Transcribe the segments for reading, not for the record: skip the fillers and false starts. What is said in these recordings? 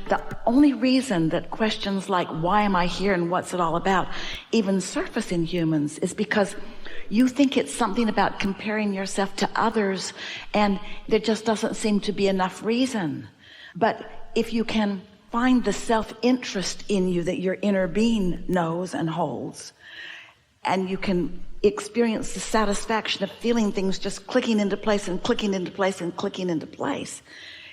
The only reason that questions like, why am I here and what's it all about, even surface in humans is because you think it's something about comparing yourself to others, and there just doesn't seem to be enough reason. But if you can find the self-interest in you that your inner being knows and holds, and you can experience the satisfaction of feeling things just clicking into place and clicking into place and clicking into place,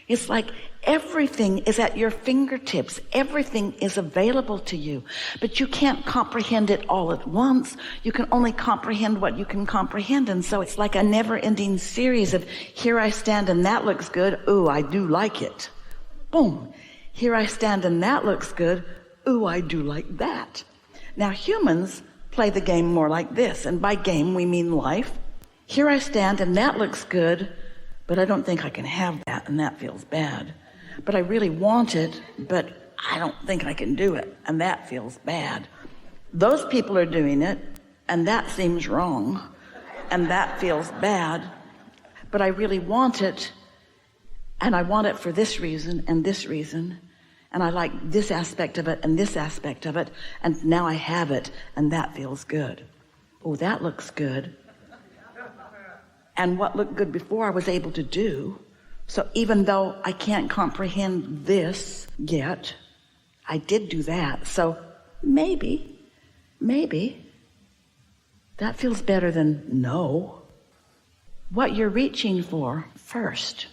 it's like everything is at your fingertips. Everything is available to you, but you can't comprehend it all at once. You can only comprehend what you can comprehend. And so it's like a never-ending series of, here I stand and that looks good. Ooh, I do like it. Boom. Here I stand and that looks good. Ooh, I do like that. Now humans play the game more like this. And by game, we mean life. Here I stand and that looks good, but I don't think I can have that, and that feels bad. But I really want it, but I don't think I can do it, and that feels bad. Those people are doing it, and that seems wrong, and that feels bad. But I really want it, and I want it for this reason and this reason, and I like this aspect of it and this aspect of it, and now I have it, and that feels good. Oh, that looks good. And what looked good before I was able to do. So even though I can't comprehend this yet, I did do that. So maybe that feels better than no. What you're reaching for first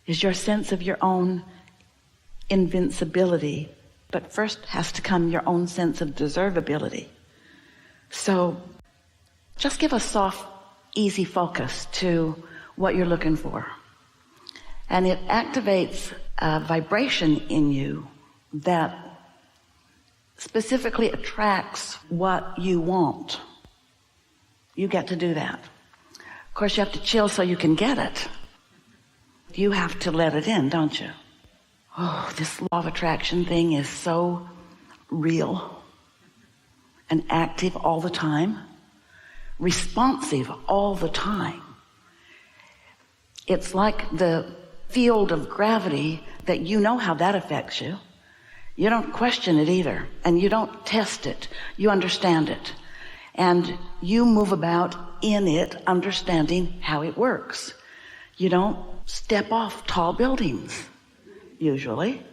is your sense of your own invincibility, but first has to come your own sense of deservability. So just give a soft, easy focus to what you're looking for. And it activates a vibration in you that specifically attracts what you want. You get to do that. Of course, you have to chill so you can get it. You have to let it in, don't you? Oh, this law of attraction thing is so real and active all the time. Responsive all the time. It's like the field of gravity that you know how that affects you. You don't question it either, and you don't test it. You understand it. And you move about in it, understanding how it works. You don't step off tall buildings, usually.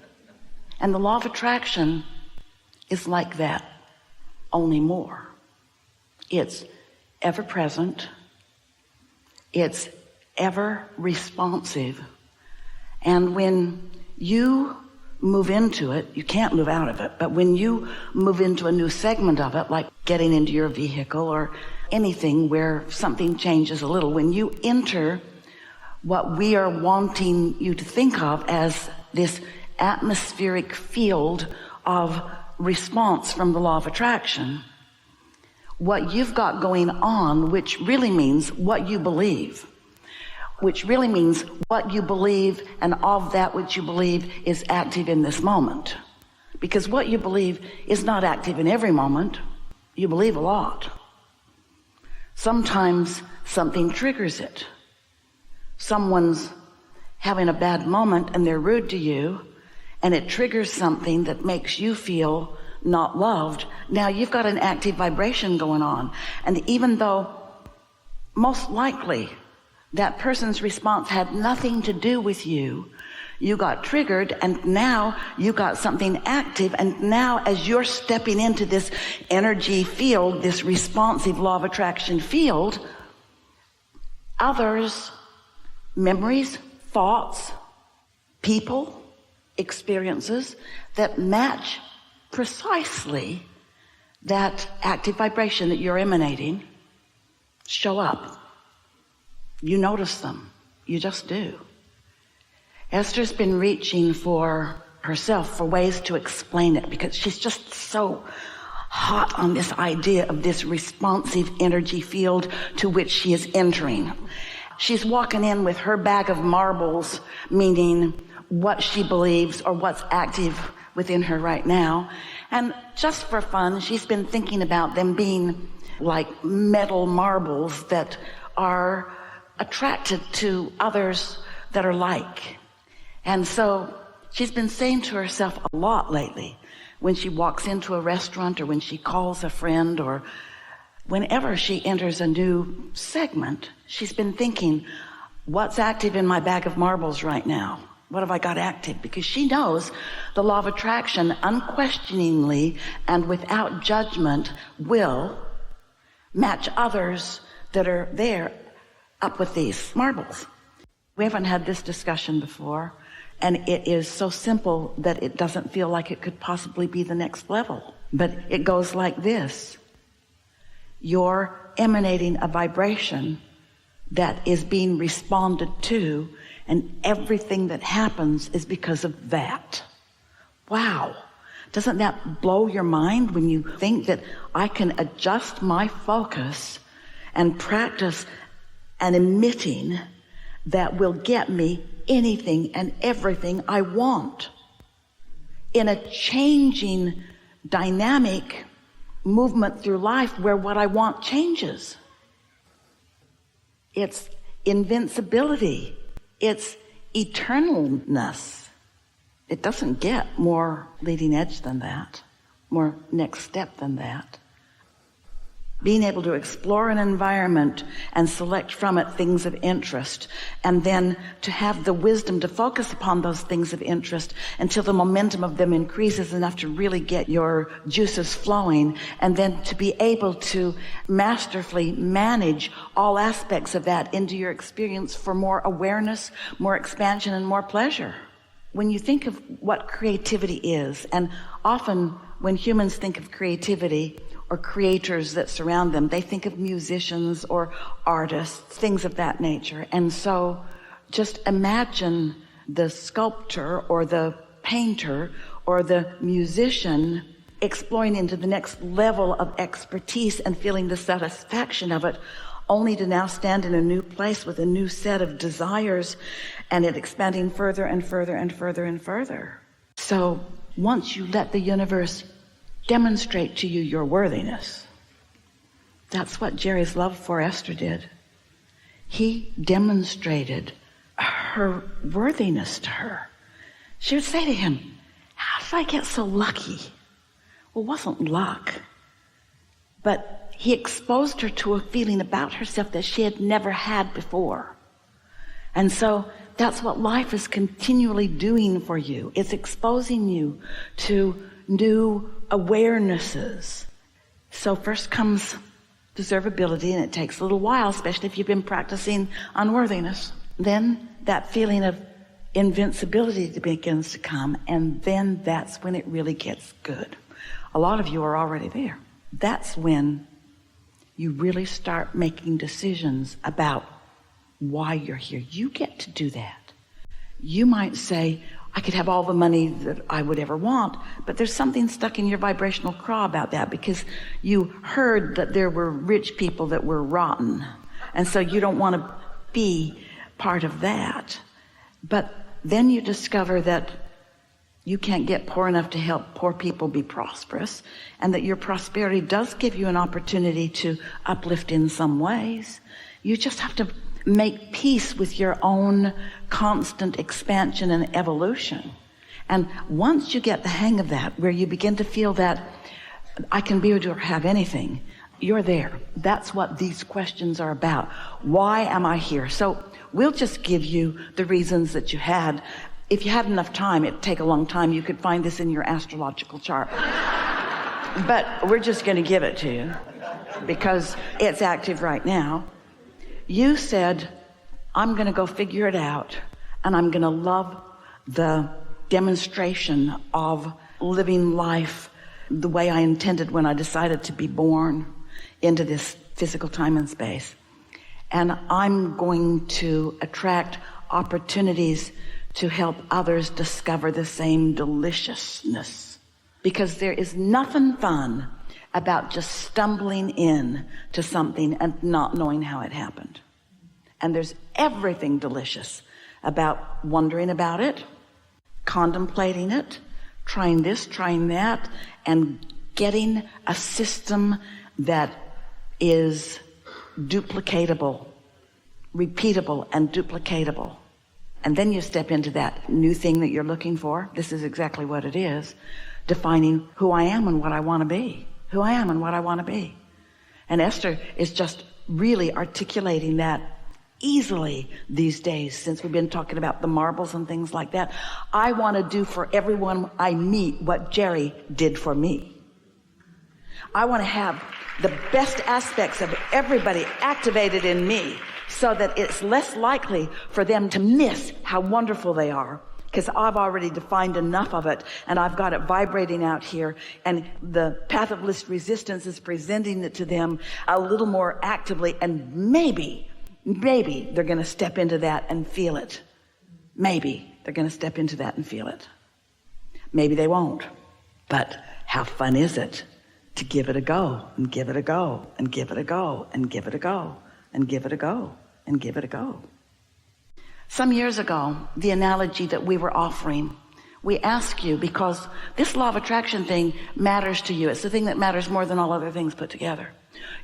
And the law of attraction is like that, only more. It's ever present, it's ever responsive, and when you move into it, you can't move out of it, but when you move into a new segment of it, like getting into your vehicle or anything where something changes a little, when you enter what we are wanting you to think of as this atmospheric field of response from the law of attraction, what you've got going on, which really means what you believe, which really means what you believe, and of that which you believe is active in this moment. Because what you believe is not active in every moment. You believe a lot. Sometimes something triggers it. Someone's having a bad moment and they're rude to you, and it triggers something that makes you feel not loved. Now you've got an active vibration going on. And even though most likely that person's response had nothing to do with you, you got triggered, and now you got something active. And now as you're stepping into this energy field, this responsive law of attraction field, others, memories, thoughts, people, experiences that match precisely that active vibration that you're emanating show up. You notice them. You just do. Esther's been reaching for herself for ways to explain it, because she's just so hot on this idea of this responsive energy field to which she is entering. She's walking in with her bag of marbles, meaning what she believes or what's active within her right now. And just for fun, she's been thinking about them being like metal marbles that are attracted to others that are like. And so She's been saying to herself a lot lately when she walks into a restaurant or when she calls a friend or whenever she enters a new segment, she's been thinking, what's active in my bag of marbles right now? What have I got active? Because she knows the law of attraction unquestioningly and without judgment will match others that are there up with these marbles. We haven't had this discussion before, and it is so simple that it doesn't feel like it could possibly be the next level. But it goes like this. You're emanating a vibration that is being responded to, and everything that happens is because of that. Wow. Doesn't that blow your mind when you think that I can adjust my focus and practice an emitting that will get me anything and everything I want in a changing dynamic movement through life where what I want changes? It's invincibility. It's eternalness. It doesn't get more leading edge than that, more next step than that. Being able to explore an environment and select from it things of interest, and then to have the wisdom to focus upon those things of interest until the momentum of them increases enough to really get your juices flowing, and then to be able to masterfully manage all aspects of that into your experience for more awareness, more expansion, and more pleasure. When you think of what creativity is, and often when humans think of creativity or creators that surround them, they think of musicians or artists, things of that nature. And so just imagine the sculptor or the painter or the musician exploring into the next level of expertise and feeling the satisfaction of it, only to now stand in a new place with a new set of desires, and it expanding further and further and further and further. So once you let the universe demonstrate to you your worthiness, that's what Jerry's love for Esther did. He demonstrated her worthiness to her. She would say to him, how did I get so lucky? Well, it wasn't luck, but he exposed her to a feeling about herself that she had never had before. And so that's what life is continually doing for you. It's exposing you to new awarenesses. So first comes deservability, and it takes a little while, especially if you've been practicing unworthiness. Then that feeling of invincibility begins to come, and then that's when it really gets good. A lot of you are already there. That's when you really start making decisions about why you're here. You get to do that. You might say, I could have all the money that I would ever want, but there's something stuck in your vibrational craw about that because you heard that there were rich people that were rotten, and so you don't want to be part of that. But then you discover that you can't get poor enough to help poor people be prosperous, and that your prosperity does give you an opportunity to uplift in some ways. You just have to make peace with your own constant expansion and evolution. And once you get the hang of that, where you begin to feel that I can be or have anything, you're there. That's what these questions are about. Why am I here? So we'll just give you the reasons that you had. If you had enough time, it'd take a long time. You could find this in your astrological chart. But we're just going to give it to you because it's active right now. You said, I'm going to go figure it out, and I'm going to love the demonstration of living life the way I intended when I decided to be born into this physical time and space. And I'm going to attract opportunities to help others discover the same deliciousness. Because there is nothing fun about just stumbling in to something and not knowing how it happened. And there's everything delicious about wondering about it, contemplating it, trying this, trying that, and getting a system that is duplicatable, repeatable and duplicatable. And then you step into that new thing that you're looking for. This is exactly what it is. Defining who I am and what I want to be. Who I am and what I want to be. And Esther is just really articulating that easily these days, since we've been talking about the marbles and things like that. I want to do for everyone I meet what Jerry did for me. I want to have the best aspects of everybody activated in me so that it's less likely for them to miss how wonderful they are, because I've already defined enough of it and I've got it vibrating out here, and the path of least resistance is presenting it to them a little more actively, and maybe they're going to step into that and feel it. Maybe they're going to step into that and feel it. Maybe they won't. But how fun is it to give it a go, and give it a go, and give it a go, and give it a go, and give it a go, and give it a go. Some years ago, the analogy that we were offering, we ask you, because this law of attraction thing matters to you. It's the thing that matters more than all other things put together.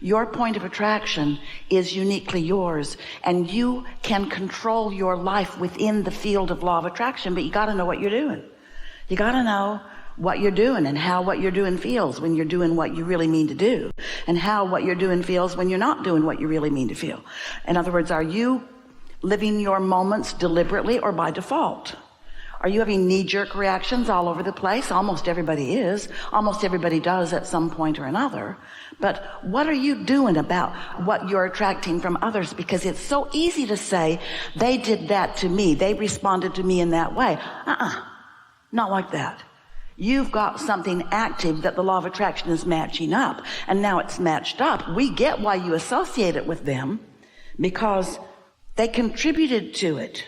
Your point of attraction is uniquely yours, and you can control your life within the field of law of attraction, but you got to know what you're doing. You got to know what you're doing and how what you're doing feels when you're doing what you really mean to do, and how what you're doing feels when you're not doing what you really mean to feel. In other words, are you living your moments deliberately or by default? Are you having knee-jerk reactions all over the place? Almost everybody is. Almost everybody does at some point or another. But what are you doing about what you're attracting from others? Because it's so easy to say, they did that to me. They responded to me in that way. Not like that. You've got something active that the law of attraction is matching up. And now it's matched up. We get why you associate it with them, because they contributed to it.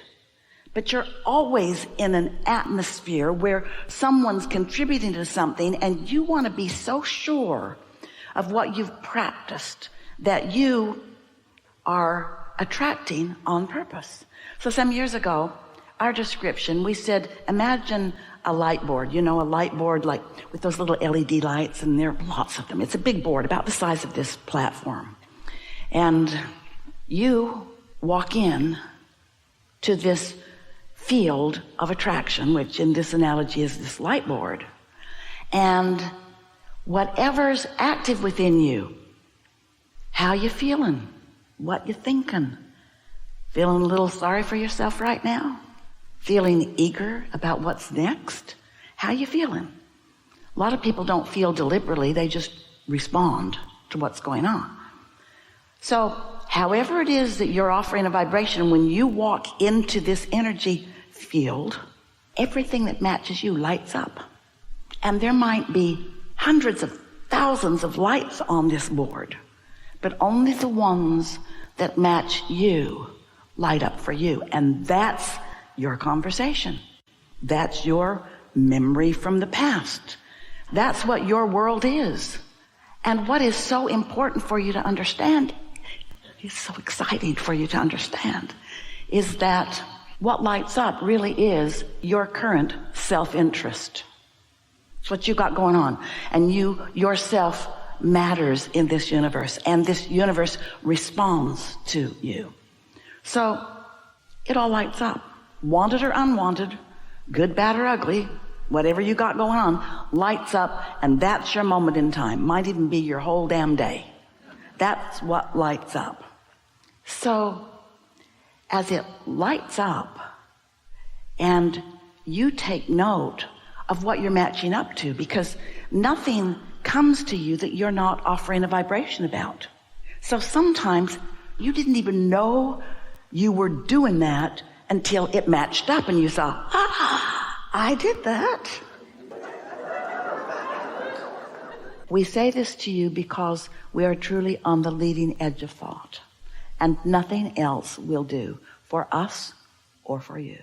But you're always in an atmosphere where someone's contributing to something, and you want to be so sure of what you've practiced that you are attracting on purpose. So some years ago, our description, we said, imagine a light board. You know, a light board like with those little LED lights, and there are lots of them. It's a big board about the size of this platform. And you walk in to this field of attraction, which in this analogy is this light board. And whatever's active within you, how you feeling, what you thinking, feeling a little sorry for yourself right now, feeling eager about what's next, how you feeling? A lot of people don't feel deliberately, they just respond to what's going on. So however it is that you're offering a vibration, when you walk into this energy field, everything that matches you lights up. And there might be hundreds of thousands of lights on this board, but only the ones that match you light up for you. And that's your conversation. That's your memory from the past. That's what your world is. And what is so important for you to understand, it's so exciting for you to understand, is that what lights up really is your current self-interest. It's what you got going on. And yourself matters in this universe, and this universe responds to you. So it all lights up. Wanted or unwanted, good, bad, or ugly, whatever you got going on, lights up, and that's your moment in time. Might even be your whole damn day. That's what lights up. So as it lights up and you take note of what you're matching up to, because nothing comes to you that you're not offering a vibration about. So sometimes you didn't even know you were doing that until it matched up and you saw, I did that. We say this to you because we are truly on the leading edge of thought, and nothing else will do for us or for you.